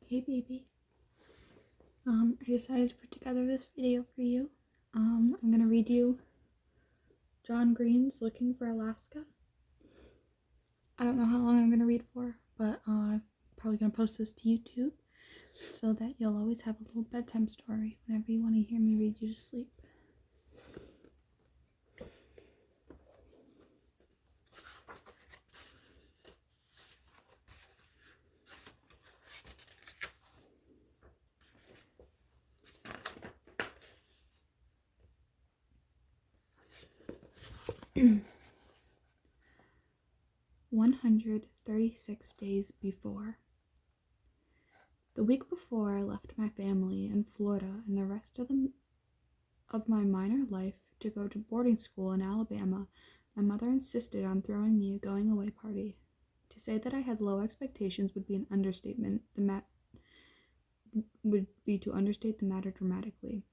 Hey baby. I decided to put together this video for you. I'm gonna read you John Green's Looking for Alaska. I don't know how long I'm gonna read for, but I'm probably gonna post this to YouTube so that you'll always have a little bedtime story whenever you want to hear me read you to sleep. "136 days before. The week before I left my family in Florida and the rest of my minor life to go to boarding school in Alabama, my mother insisted on throwing me a going away party. To say that I had low expectations would be an understatement. Would be to understate the matter dramatically.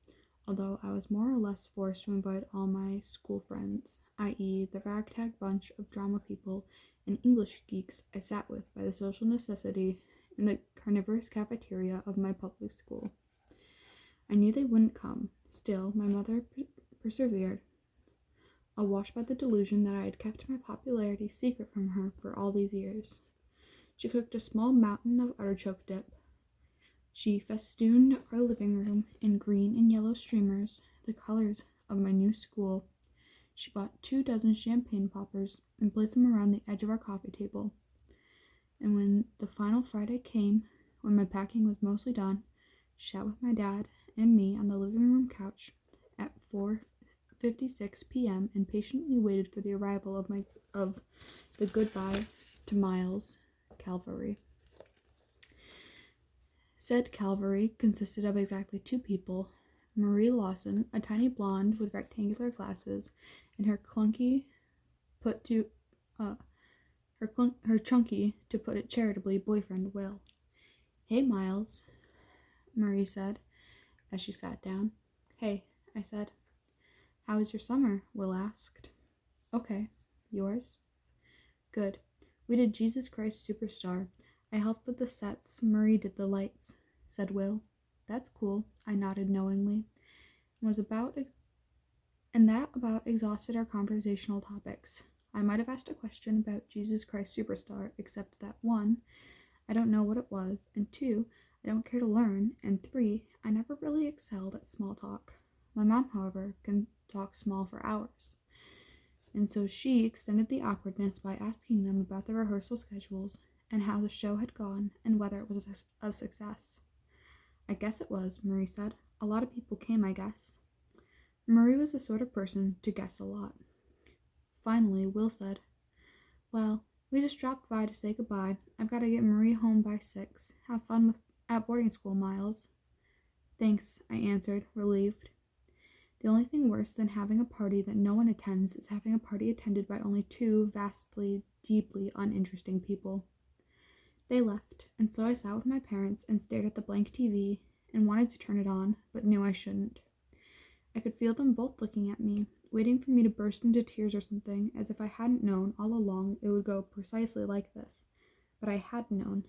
Although I was more or less forced to invite all my school friends, i.e., the ragtag bunch of drama people and English geeks I sat with by the social necessity in the carnivorous cafeteria of my public school. I knew they wouldn't come. Still, my mother persevered, awash by the delusion that I had kept my popularity secret from her for all these years. She cooked a small mountain of artichoke dip. She festooned our living room in green and yellow streamers, the colors of my new school. She bought 24 champagne poppers and placed them around the edge of our coffee table. And when the final Friday came, when my packing was mostly done, she sat with my dad and me on the living room couch at 4:56 p.m. and patiently waited for the arrival of the goodbye to Miles cavalry. Said cavalry consisted of exactly two people: Marie Lawson, a tiny blonde with rectangular glasses, and her chunky, to put it charitably, boyfriend Will. "Hey, Miles," Marie said as she sat down. "Hey," I said. "How was your summer?" Will asked. "Okay. Yours?" "Good. We did Jesus Christ Superstar. I helped with the sets. Marie did the lights," said Will. "That's cool," I nodded knowingly. That about exhausted our conversational topics. I might have asked a question about Jesus Christ Superstar, except that 1, I don't know what it was, and 2, I don't care to learn, and 3, I never really excelled at small talk. My mom, however, can talk small for hours. And so she extended the awkwardness by asking them about the rehearsal schedules and how the show had gone and whether it was a success. "I guess it was," Marie said. "A lot of people came, I guess." Marie was the sort of person to guess a lot. Finally, Will said, "Well, we just dropped by to say goodbye. I've got to get Marie home by 6. Have fun at boarding school, Miles." "Thanks," I answered, relieved. The only thing worse than having a party that no one attends is having a party attended by only two vastly, deeply uninteresting people. They left, and so I sat with my parents and stared at the blank TV and wanted to turn it on, but knew I shouldn't. I could feel them both looking at me, waiting for me to burst into tears or something, as if I hadn't known all along it would go precisely like this. But I had known.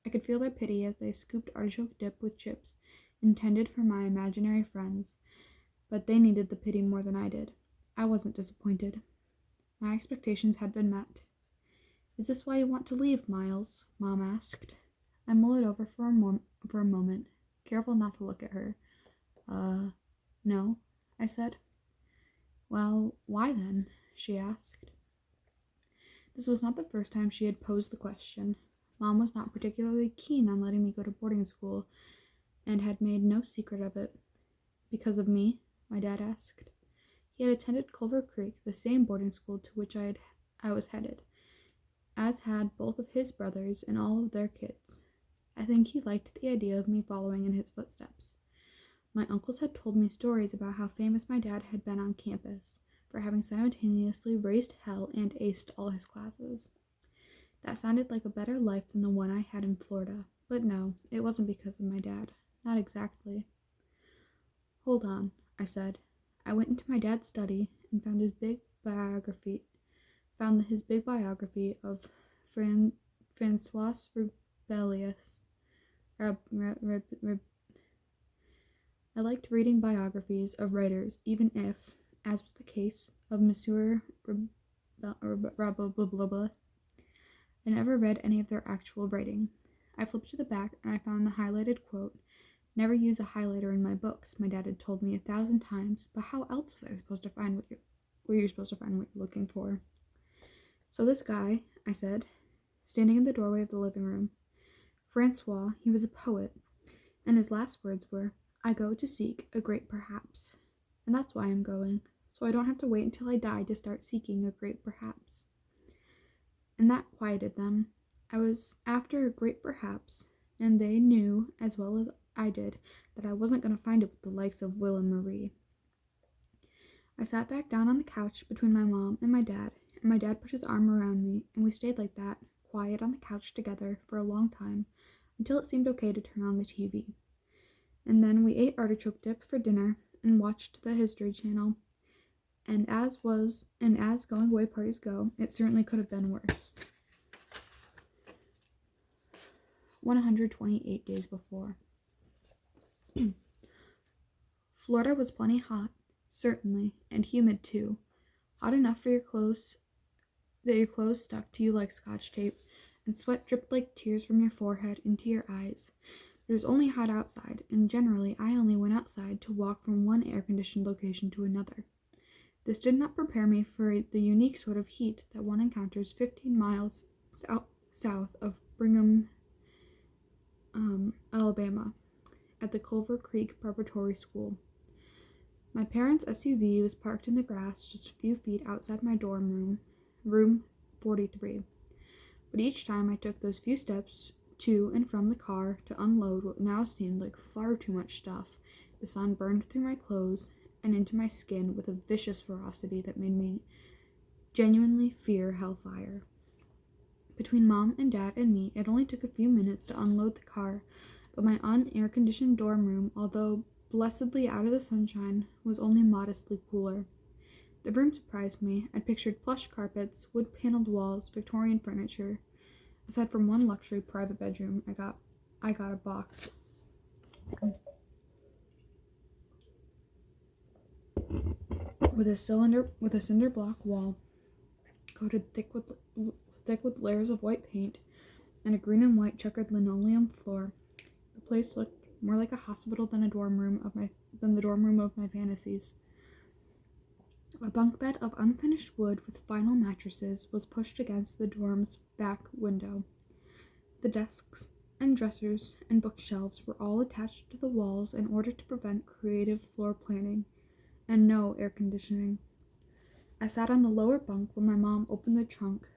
I could feel their pity as they scooped artichoke dip with chips, intended for my imaginary friends. But they needed the pity more than I did. I wasn't disappointed. My expectations had been met. "Is this why you want to leave, Miles?" Mom asked. I mulled it over for a moment, careful not to look at her. No," I said. "Well, why then?" she asked. This was not the first time she had posed the question. Mom was not particularly keen on letting me go to boarding school, and had made no secret of it. "Because of me?" my dad asked. He had attended Culver Creek, the same boarding school to which I was headed, as had both of his brothers and all of their kids. I think he liked the idea of me following in his footsteps. My uncles had told me stories about how famous my dad had been on campus for having simultaneously raised hell and aced all his classes. That sounded like a better life than the one I had in Florida, but no, it wasn't because of my dad. Not exactly. "Hold on," I said. I went into my dad's study and found his big biography of Francois Rabelais. Rab, rab, rab, rab. I liked reading biographies of writers, even if, as was the case of Monsieur Rabelais, I never read any of their actual writing. I flipped to the back and I found the highlighted quote, "Never use a highlighter in my books," my dad had told me 1,000 times, but how else was I supposed to find what you're supposed to find what you're looking for? "So this guy," I said, standing in the doorway of the living room, "Francois, he was a poet, and his last words were, 'I go to seek a great perhaps.' And that's why I'm going, so I don't have to wait until I die to start seeking a great perhaps." And that quieted them. I was after a great perhaps, and they knew as well as I did that I wasn't going to find it with the likes of Will and Marie. I sat back down on the couch between my mom and my dad put his arm around me, and we stayed like that, quiet on the couch together for a long time, until it seemed okay to turn on the TV. And then we ate artichoke dip for dinner and watched the History Channel. And as going away parties go, it certainly could have been worse. 128 days before. Florida was plenty hot, certainly, and humid too. Hot enough for your clothes stuck to you like Scotch tape, and sweat dripped like tears from your forehead into your eyes. It was only hot outside, and generally I only went outside to walk from one air-conditioned location to another. This did not prepare me for the unique sort of heat that one encounters 15 miles south of Brigham, Alabama, at the Culver Creek Preparatory School. My parents' SUV was parked in the grass just a few feet outside my dorm room, room 43. But each time I took those few steps to and from the car to unload what now seemed like far too much stuff, the sun burned through my clothes and into my skin with a vicious ferocity that made me genuinely fear hellfire. Between Mom and Dad and me, it only took a few minutes to unload the car, but my un-air-conditioned dorm room, although blessedly out of the sunshine, was only modestly cooler. The room surprised me. I'd pictured plush carpets, wood-paneled walls, Victorian furniture. Aside from one luxury private bedroom, I got a box. With a cinder block wall, coated thick with layers of white paint, and a green and white checkered linoleum floor. The place looked more like a hospital than the dorm room of my fantasies. A bunk bed of unfinished wood with vinyl mattresses was pushed against the dorm's back window. The desks and dressers and bookshelves were all attached to the walls in order to prevent creative floor planning, and no air conditioning. I sat on the lower bunk when my mom opened the trunk.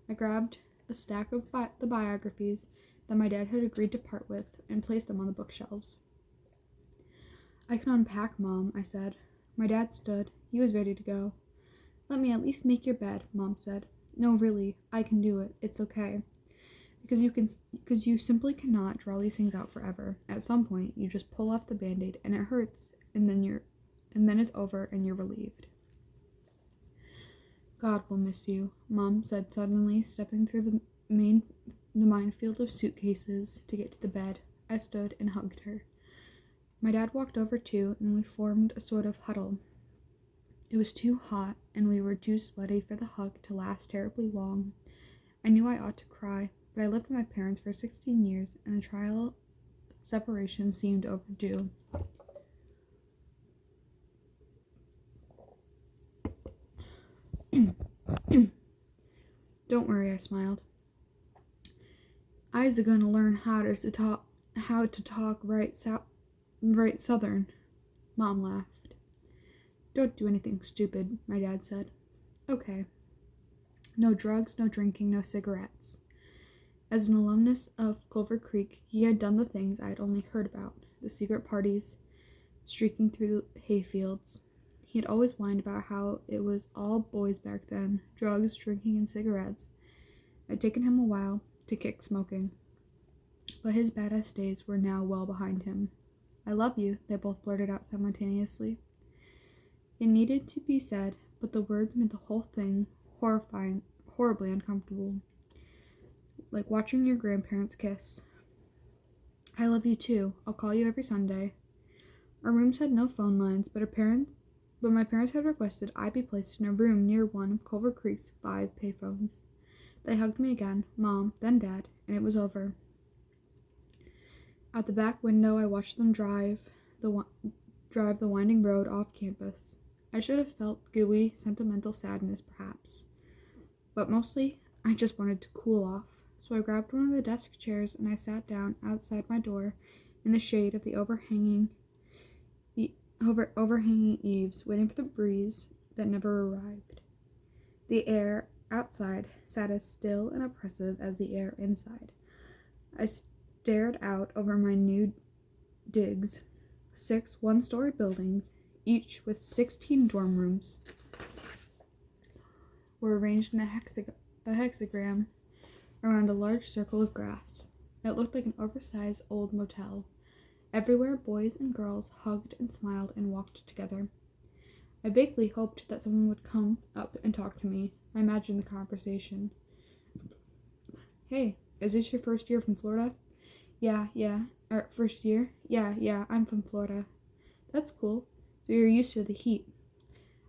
I grabbed a stack of the biographies that my dad had agreed to part with and placed them on the bookshelves. "I can unpack, Mom," I said. My dad stood. He was ready to go. "Let me at least make your bed," Mom said. "No, really, I can do it. It's okay. Because you simply cannot draw these things out forever. At some point, you just pull off the Band-Aid and it hurts, and then it's over and you're relieved." "God will miss you," Mom said suddenly, stepping through the minefield of suitcases to get to the bed. I stood and hugged her. My dad walked over too, and we formed a sort of huddle. It was too hot, and we were too sweaty for the hug to last terribly long. I knew I ought to cry, but I lived with my parents for 16 years, and the trial separation seemed overdue. "Don't worry," I smiled. "I's gonna learn how to talk right Southern." Mom laughed. "Don't do anything stupid," my dad said. "Okay. No drugs, no drinking, no cigarettes." As an alumnus of Culver Creek, he had done the things I had only heard about, the secret parties, streaking through the hayfields. He had always whined about how it was all boys back then, drugs, drinking, and cigarettes. It had taken him a while to kick smoking, but his badass days were now well behind him. "I love you," they both blurted out simultaneously. It needed to be said, but the words made the whole thing horribly uncomfortable. Like watching your grandparents kiss. I love you too. I'll call you every Sunday. Our rooms had no phone lines, but my parents had requested I be placed in a room near one of Culver Creek's 5 payphones. They hugged me again, Mom, then Dad, and it was over. Out the back window, I watched them drive the winding road off campus. I should have felt gooey, sentimental sadness, perhaps. But mostly, I just wanted to cool off. So I grabbed one of the desk chairs and I sat down outside my door in the shade of the overhanging eaves, waiting for the breeze that never arrived. The air outside sat as still and oppressive as the air inside. I stared out over my new digs, 6 one-story buildings, each with 16 dorm rooms, were arranged in a hexagram around a large circle of grass. It looked like an oversized old motel. Everywhere, boys and girls hugged and smiled and walked together. I vaguely hoped that someone would come up and talk to me. I imagined the conversation. Hey, is this your first year from Florida? Yeah. First year? Yeah, I'm from Florida. That's cool. So you're used to the heat.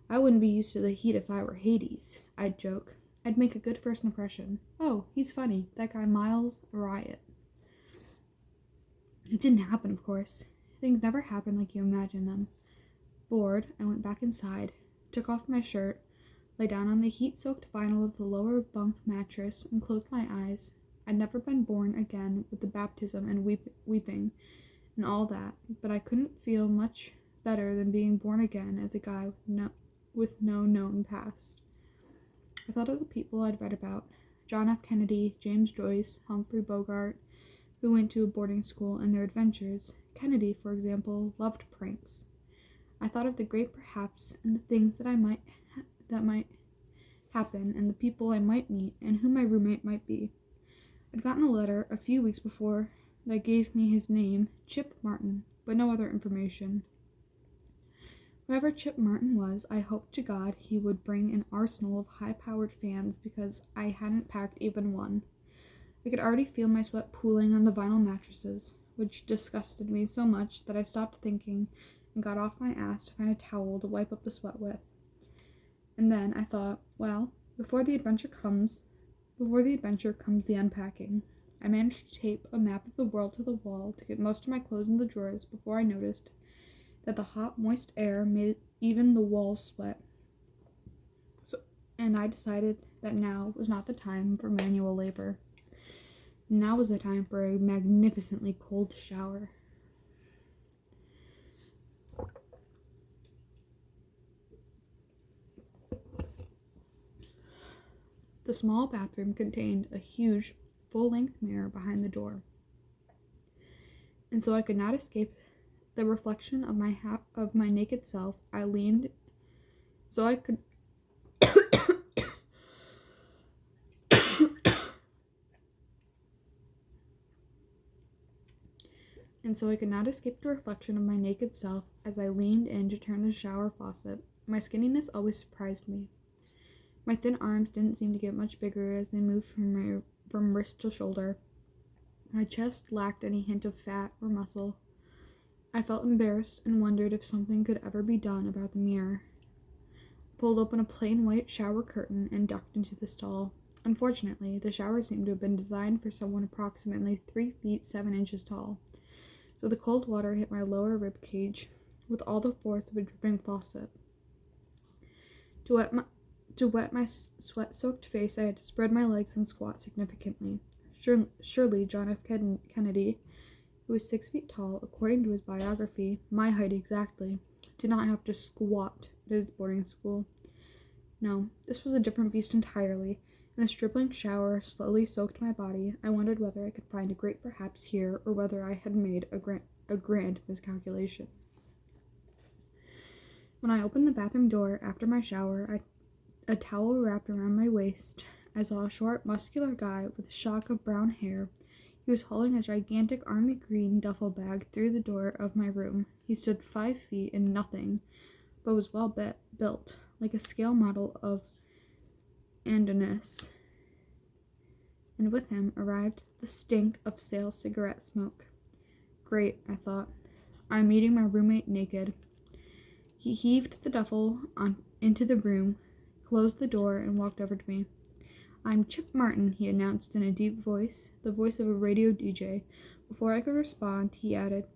I wouldn't be used to the heat if I were Hades, I'd joke. I'd make a good first impression. Oh, he's funny. That guy Miles, a riot. It didn't happen, of course. Things never happen like you imagine them. Bored, I went back inside, took off my shirt, lay down on the heat-soaked vinyl of the lower bunk mattress, and closed my eyes. I'd never been born again with the baptism and weeping and all that, but I couldn't feel much better than being born again as a guy with no known past. I thought of the people I'd read about, John F. Kennedy, James Joyce, Humphrey Bogart, who went to a boarding school, and their adventures. Kennedy, for example, loved pranks. I thought of the great perhaps and the things that might happen and the people I might meet and who my roommate might be. I'd gotten a letter a few weeks before that gave me his name, Chip Martin, but no other information. Whoever Chip Martin was, I hoped to God he would bring an arsenal of high-powered fans because I hadn't packed even one. I could already feel my sweat pooling on the vinyl mattresses, which disgusted me so much that I stopped thinking and got off my ass to find a towel to wipe up the sweat with. And then I thought, well, before the adventure comes the unpacking. I managed to tape a map of the world to the wall to get most of my clothes in the drawers before I noticed that the hot, moist air made even the walls sweat. And I decided that now was not the time for manual labor. Now was the time for a magnificently cold shower. The small bathroom contained a huge, full-length mirror behind the door, and so I could not escape the reflection of my naked self. I leaned so I could and so I could not escape the reflection of my naked self as I leaned in to turn the shower faucet. My skinniness always surprised me. My thin arms didn't seem to get much bigger as they moved from wrist to shoulder. My chest lacked any hint of fat or muscle. I felt embarrassed and wondered if something could ever be done about the mirror. I pulled open a plain white shower curtain and ducked into the stall. Unfortunately, the shower seemed to have been designed for someone approximately 3 feet 7 inches tall, so the cold water hit my lower rib cage with all the force of a dripping faucet. To wet my sweat-soaked face, I had to spread my legs and squat significantly. Surely John F. Kennedy, who was 6 feet tall, according to his biography, my height exactly, did not have to squat at his boarding school. No, this was a different beast entirely, and the dripping shower slowly soaked my body. I wondered whether I could find a great perhaps here, or whether I had made a grand miscalculation. When I opened the bathroom door after my shower, a towel wrapped around my waist, I saw a short, muscular guy with a shock of brown hair. He was hauling a gigantic army green duffel bag through the door of my room. He stood 5 feet in nothing, but was well built, like a scale model of Adonis. And with him arrived the stink of stale cigarette smoke. Great, I thought. I'm meeting my roommate naked. He heaved the duffel into the room, closed the door, and walked over to me. I'm Chip Martin, he announced in a deep voice, the voice of a radio DJ. Before I could respond, he added,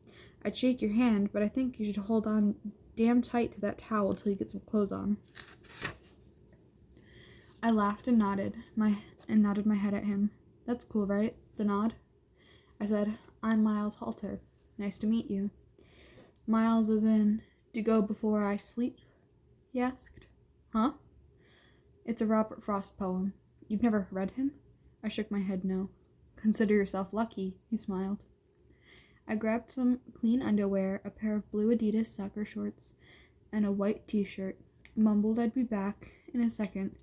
I'd shake your hand, but I think you should hold on damn tight to that towel till you get some clothes on. I laughed and nodded my head at him. That's cool, right? The nod? I said, I'm Miles Halter. Nice to meet you. Miles as in, to go before I sleep? He asked. Huh? It's a Robert Frost poem. You've never read him? I shook my head no. Consider yourself lucky, he smiled. I grabbed some clean underwear, a pair of blue Adidas soccer shorts, and a white t-shirt, mumbled I'd be back in a second,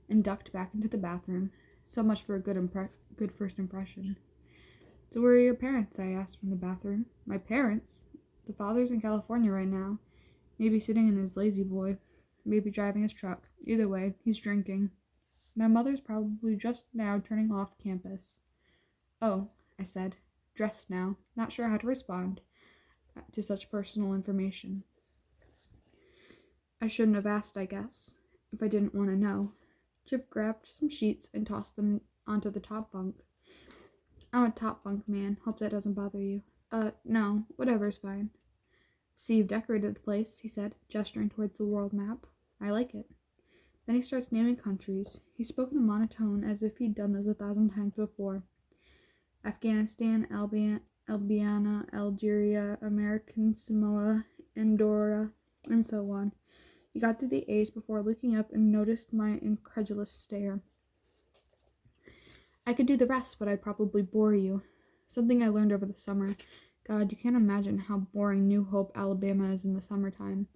and ducked back into the bathroom. So much for a good first impression. So where are your parents? I asked from the bathroom. My parents? The father's in California right now. Maybe sitting in his lazy boy. Maybe driving his truck. Either way, he's drinking. My mother's probably just now turning off campus. Oh, I said, dressed now, not sure how to respond to such personal information. I shouldn't have asked, I guess, if I didn't want to know. Chip grabbed some sheets and tossed them onto the top bunk. I'm a top bunk man. Hope that doesn't bother you. No, whatever's fine. See, you've decorated the place, he said, gesturing towards the world map. I like it. Then he starts naming countries. He spoke in a monotone as if he'd done this 1,000 times before. Afghanistan, Albania, Algeria, American Samoa, Andorra, and so on. He got through the A's before looking up and noticed my incredulous stare. I could do the rest, but I'd probably bore you. Something I learned over the summer. God, you can't imagine how boring New Hope, Alabama is in the summertime.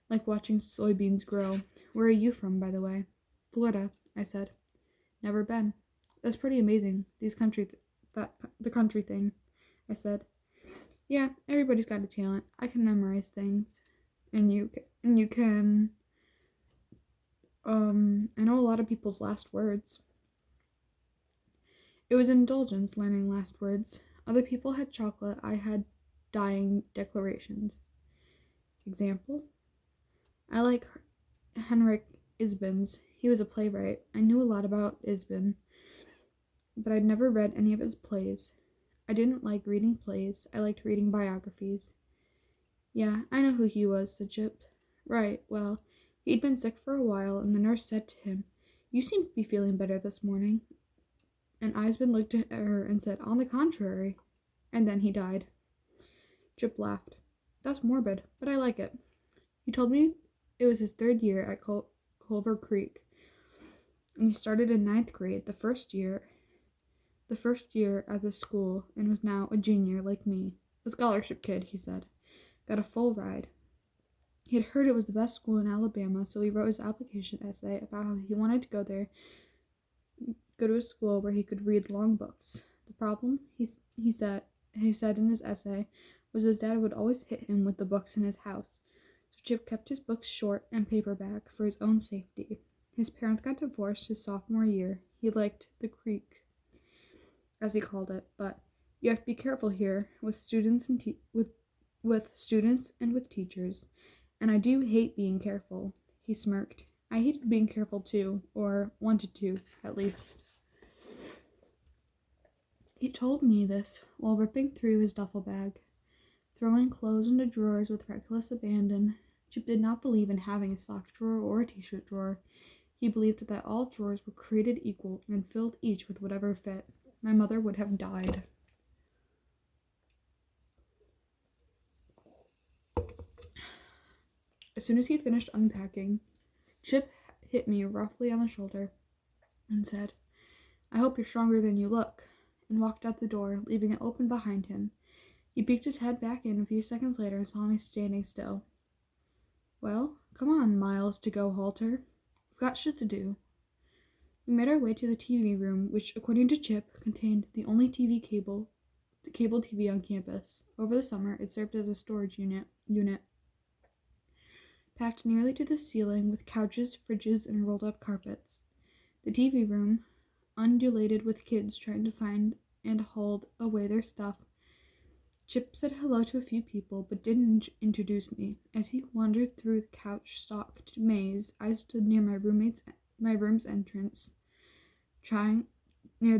Like watching soybeans grow. Where are you from, by the way? Florida, I said. Never been. That's pretty amazing. The country thing, I said. Yeah, everybody's got a talent. I can memorize things. And you can, I know a lot of people's last words. It was indulgence learning last words. Other people had chocolate. I had dying declarations. Example? I like Henrik Ibsen's. He was a playwright. I knew a lot about Ibsen, but I'd never read any of his plays. I didn't like reading plays. I liked reading biographies. Yeah, I know who he was, said Chip. Right, well, he'd been sick for a while, and the nurse said to him, You seem to be feeling better this morning. And Eisman looked at her and said, On the contrary. And then he died. Chip laughed. That's morbid, but I like it. He told me it was his 3rd year at Culver Creek. And he started in 9th grade, the first year at the school, and was now a junior like me. A scholarship kid, he said. Got a full ride. He had heard it was the best school in Alabama, so he wrote his application essay about how he wanted to go to a school where he could read long books. The problem, he said in his essay, was his dad would always hit him with the books in his house. So Chip kept his books short and paperback for his own safety. His parents got divorced his sophomore year. He liked the creek, as he called it, but you have to be careful here with students and with students and with teachers. And I do hate being careful, he smirked. I hated being careful too, or wanted to, at least. He told me this while ripping through his duffel bag, throwing clothes into drawers with reckless abandon. Chip did not believe in having a sock drawer or a t-shirt drawer. He believed that all drawers were created equal and filled each with whatever fit. My mother would have died. As soon as he finished unpacking, Chip hit me roughly on the shoulder and said, I hope you're stronger than you look, and walked out the door, leaving it open behind him. He peeked his head back in a few seconds later and saw me standing still. Well, come on, Miles to go, Halter. We've got shit to do. We made our way to the TV room, which, according to Chip, contained the only cable TV on campus. Over the summer, it served as a storage unit, packed nearly to the ceiling with couches, fridges, and rolled-up carpets. The TV room undulated with kids trying to find and haul away their stuff Chip said hello to a few people, but didn't introduce me. As he wandered through the couch-stocked maze, I stood near my room's entrance, trying my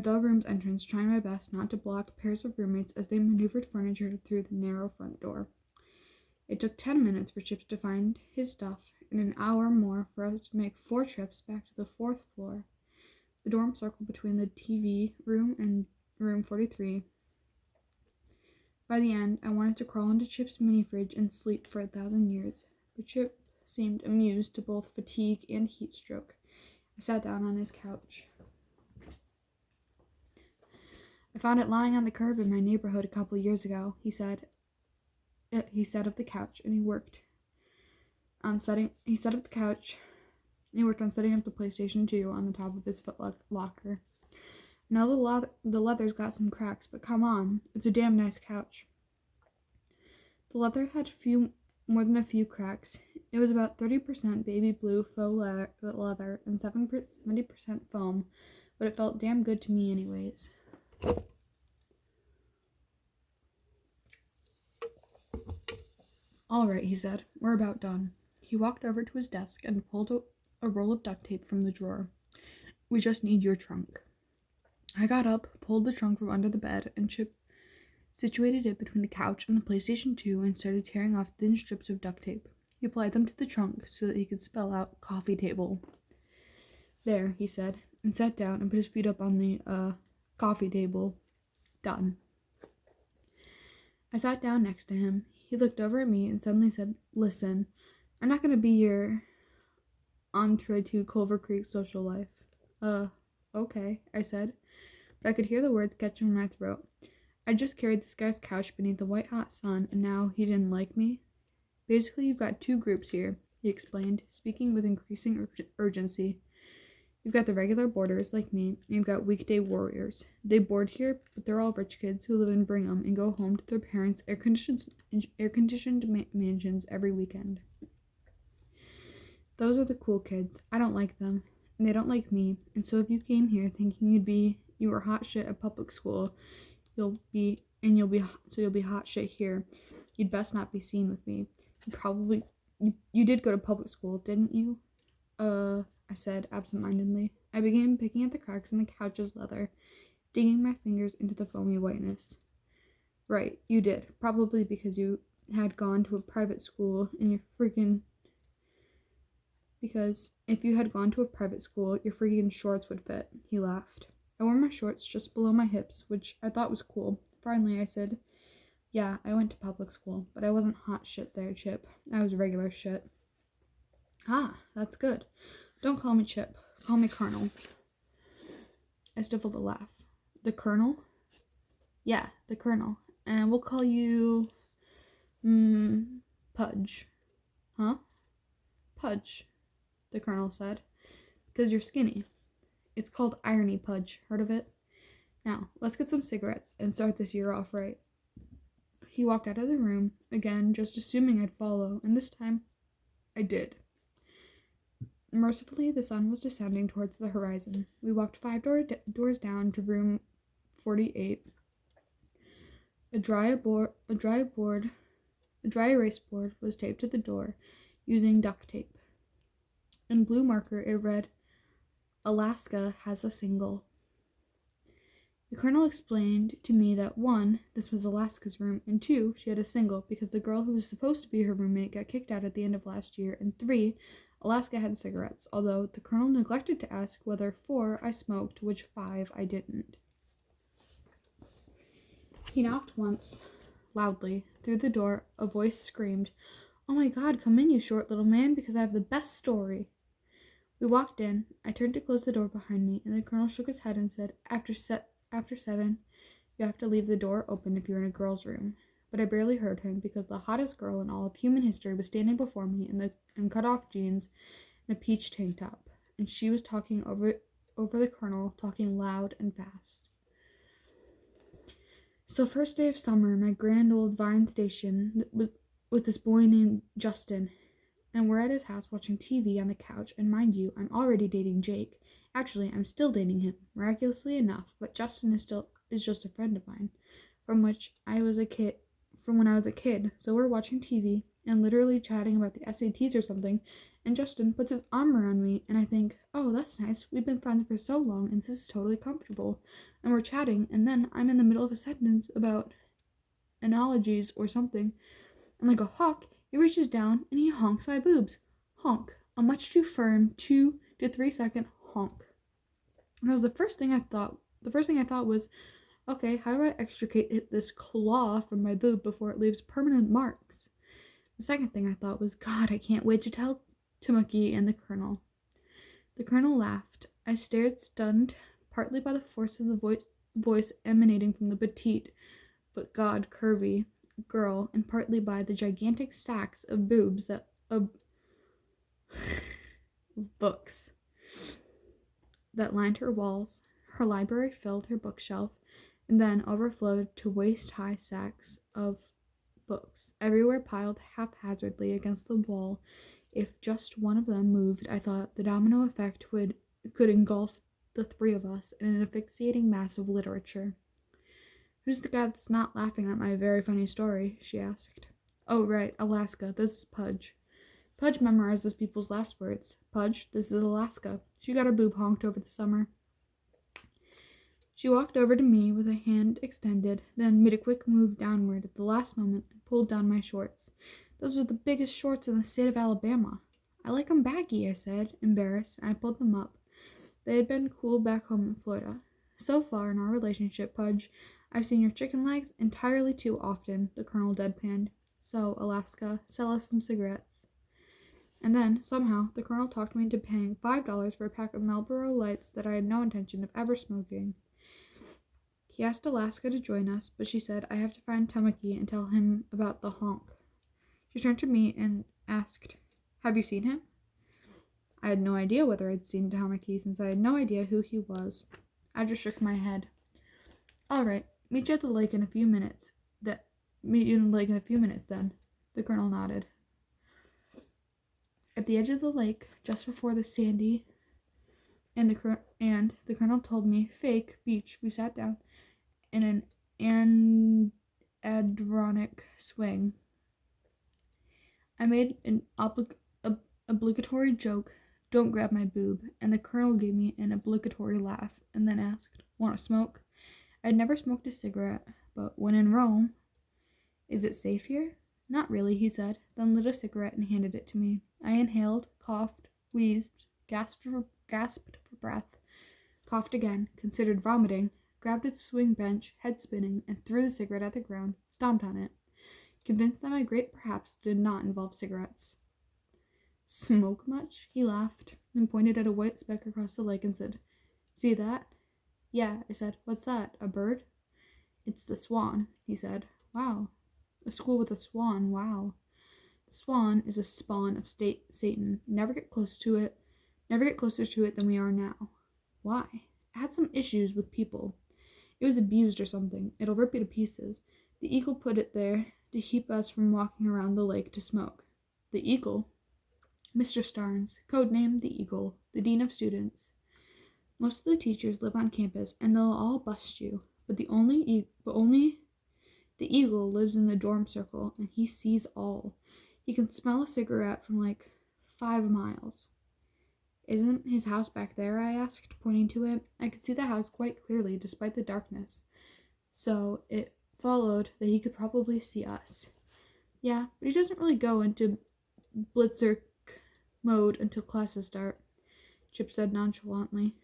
best not to block pairs of roommates as they maneuvered furniture through the narrow front door. It took 10 minutes for Chips to find his stuff, and an hour more for us to make 4 trips back to the 4th floor. The dorm circled between the TV room and room 43. By the end, I wanted to crawl into Chip's mini fridge and sleep for 1,000 years, but Chip seemed amused to both fatigue and heat stroke. I sat down on his couch. I found it lying on the curb in my neighborhood a couple years ago, he said. He sat up the couch and he worked on setting up the PlayStation 2 on the top of his foot locker. Now the leather's got some cracks, but come on, it's a damn nice couch. The leather had more than a few cracks. It was about 30% baby blue faux leather and 70% foam, but it felt damn good to me anyways. All right, he said, we're about done. He walked over to his desk and pulled a roll of duct tape from the drawer. We just need your trunk. I got up, pulled the trunk from under the bed, and Chip situated it between the couch and the PlayStation 2 and started tearing off thin strips of duct tape. He applied them to the trunk so that he could spell out coffee table. There, he said, and sat down and put his feet up on the coffee table. Done. I sat down next to him. He looked over at me and suddenly said, listen, I'm not going to be your entree to Culver Creek social life. Okay, I said, but I could hear the words catching in my throat. I just carried this guy's couch beneath the white-hot sun, and now he didn't like me? Basically, you've got 2 groups here, he explained, speaking with increasing urgency. You've got the regular boarders like me, and you've got weekday warriors. They board here, but they're all rich kids who live in Brigham and go home to their parents' air-conditioned mansions every weekend. Those are the cool kids. I don't like them, and they don't like me, and so if you came here thinking you were hot shit at public school, you'll be hot shit here. You'd best not be seen with me. You did go to public school, didn't you? I said absentmindedly. I began picking at the cracks in the couch's leather, digging my fingers into the foamy whiteness. Right, you did. Probably because you had gone to a private school and because if you had gone to a private school, your freaking shorts would fit, he laughed. I wore my shorts just below my hips, which I thought was cool. Finally, I said, yeah, I went to public school, but I wasn't hot shit there, Chip. I was regular shit. Ah, that's good. Don't call me Chip. Call me Colonel. I stifled a laugh. The Colonel? Yeah, the Colonel. And we'll call you... Pudge. Huh? Pudge, the Colonel said. Because you're skinny. It's called Irony Pudge. Heard of it? Now, let's get some cigarettes and start this year off right. He walked out of the room, again, just assuming I'd follow, and this time, I did. Mercifully, the sun was descending towards the horizon. We walked 5 doors down to room 48. A dry erase board was taped to the door using duct tape. In blue marker, it read, Alaska has a single. The Colonel explained to me that 1, this was Alaska's room, and 2, she had a single because the girl who was supposed to be her roommate got kicked out at the end of last year, and 3, Alaska had cigarettes, although the Colonel neglected to ask whether 4 I smoked, which 5 I didn't. He knocked once, loudly. Through the door, a voice screamed, Oh my God, come in, you short little man, because I have the best story. We walked in. I turned to close the door behind me, and the Colonel shook his head and said, After 7, you have to leave the door open if you're in a girl's room. But I barely heard him because the hottest girl in all of human history was standing before me in cut-off jeans and a peach tank top, and she was talking over the Colonel, talking loud and fast. So first day of summer, my grand old Vine Station with this boy named Justin, and we're at his house watching TV on the couch, and mind you, I'm already dating Jake. Actually, I'm still dating him, miraculously enough, but Justin is just a friend of mine, from which I was a kid, from when I was a kid, so we're watching TV and literally chatting about the SATs or something, and Justin puts his arm around me, and I think, oh, that's nice. We've been friends for so long, and this is totally comfortable. And we're chatting, and then I'm in the middle of a sentence about analogies or something, and like a hawk, he reaches down and he honks my boobs. Honk. A much too firm 2 to 3 second honk. And that was the first thing I thought. The first thing I thought was, okay, how do I extricate this claw from my boob before it leaves permanent marks? The second thing I thought was, God, I can't wait to tell Timothy and the Colonel. The Colonel laughed. I stared, stunned, partly by the force of the voice emanating from the petite, but God, curvy girl, and partly by the gigantic sacks of boobs of books that lined her walls. Her library filled her bookshelf, and then overflowed to waist-high sacks of books, everywhere piled haphazardly against the wall. If just one of them moved, I thought the domino effect could engulf the three of us in an asphyxiating mass of literature. Who's the guy that's not laughing at my very funny story? She asked. Oh, right, Alaska. This is Pudge. Pudge memorizes people's last words. Pudge, this is Alaska. She got her boob honked over the summer. She walked over to me with a hand extended, then made a quick move downward at the last moment and pulled down my shorts. Those are the biggest shorts in the state of Alabama. I like 'em baggy, I said, embarrassed, and I pulled them up. They had been cool back home in Florida. So far in our relationship, Pudge, I've seen your chicken legs entirely too often, the Colonel deadpanned. So, Alaska, sell us some cigarettes. And then, somehow, the Colonel talked me into paying $5 for a pack of Marlboro Lights that I had no intention of ever smoking. He asked Alaska to join us, but she said I have to find Tamaki and tell him about the honk. She turned to me and asked, have you seen him? I had no idea whether I'd seen Tamaki, since I had no idea who he was. I just shook my head. All right, meet you at the lake in a few minutes. Then. The Colonel nodded. At the edge of the lake, just before the sandy and the Colonel told me fake beach, we sat down in an andronic swing. I made an obligatory joke, don't grab my boob, and the Colonel gave me an obligatory laugh and then asked, want to smoke? I'd never smoked a cigarette, but when in Rome... Is it safe here? Not really, he said, then lit a cigarette and handed it to me. I inhaled, coughed, wheezed, gasped for breath, coughed again, considered vomiting, grabbed a swing bench, head spinning, and threw the cigarette at the ground, stomped on it, convinced that my great perhaps did not involve cigarettes. Smoke much? He laughed, then pointed at a white speck across the lake and said, see that? Yeah, I said. What's that? A bird? It's the swan, he said. Wow. A school with a swan, wow. The swan is a spawn of Satan. Never get closer to it than we are now. Why? It had some issues with people. It was abused or something. It'll rip you to pieces. The eagle put it there to keep us from walking around the lake to smoke. The eagle? Mr. Starnes, codename the Eagle, the dean of students. Most of the teachers live on campus, and they'll all bust you. But only the eagle lives in the dorm circle, and he sees all. He can smell a cigarette from like 5 miles. Isn't his house back there? I asked, pointing to it. I could see the house quite clearly, despite the darkness. So it followed that he could probably see us. Yeah, but he doesn't really go into Blitzer mode until classes start, Chip said nonchalantly.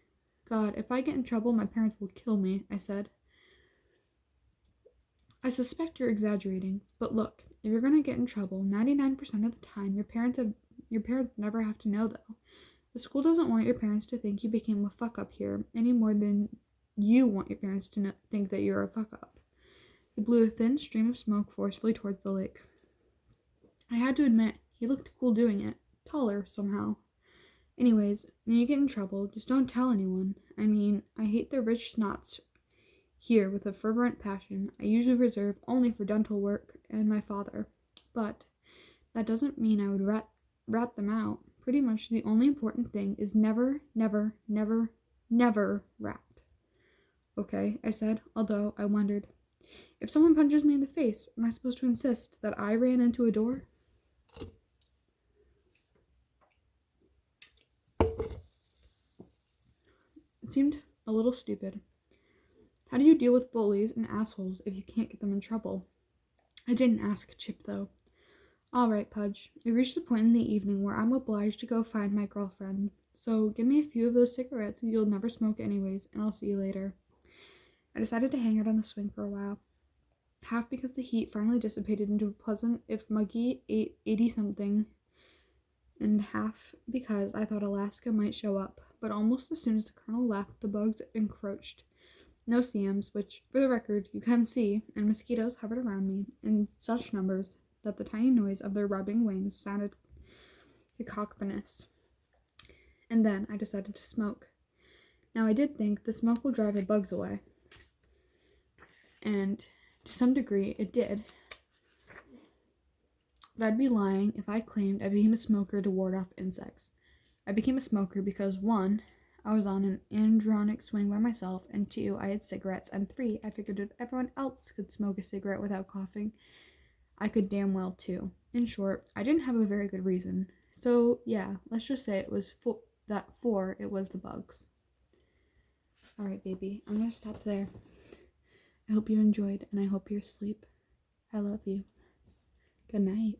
God, if I get in trouble, my parents will kill me, I said. I suspect you're exaggerating, but look, if you're going to get in trouble, 99% of the time, your parents never have to know, though. The school doesn't want your parents to think you became a fuck-up here, any more than you want your parents to think that you're a fuck-up. He blew a thin stream of smoke forcefully towards the lake. I had to admit, he looked cool doing it. Taller, somehow. Anyways, when you get in trouble, just don't tell anyone. I mean, I hate the rich snots here with a fervent passion I usually reserve only for dental work and my father. But that doesn't mean I would rat them out. Pretty much the only important thing is never, never, never, never rat. Okay, I said, although I wondered, If someone punches me in the face, am I supposed to insist that I ran into a door? It seemed a little stupid. How do you deal with bullies and assholes if you can't get them in trouble? I didn't ask Chip, though. All right, Pudge. We reached the point in the evening where I'm obliged to go find my girlfriend. So give me a few of those cigarettes you'll never smoke anyways, and I'll see you later. I decided to hang out on the swing for a while. Half because the heat finally dissipated into a pleasant, if muggy, 80-something, and half because I thought Alaska might show up. But almost as soon as the colonel left, the bugs encroached. No CMs, which, for the record, you can see, and mosquitoes hovered around me in such numbers that the tiny noise of their rubbing wings sounded cacophonous. And then I decided to smoke. Now, I did think the smoke will drive the bugs away. And to some degree, it did. But I'd be lying if I claimed I became a smoker to ward off insects. I became a smoker because 1, I was on an andronic swing by myself, and 2, I had cigarettes, and 3, I figured if everyone else could smoke a cigarette without coughing, I could damn well too. In short, I didn't have a very good reason. So yeah, let's just say it was 4, it was the bugs. Alright, baby, I'm gonna stop there. I hope you enjoyed, and I hope you're asleep. I love you. Good night.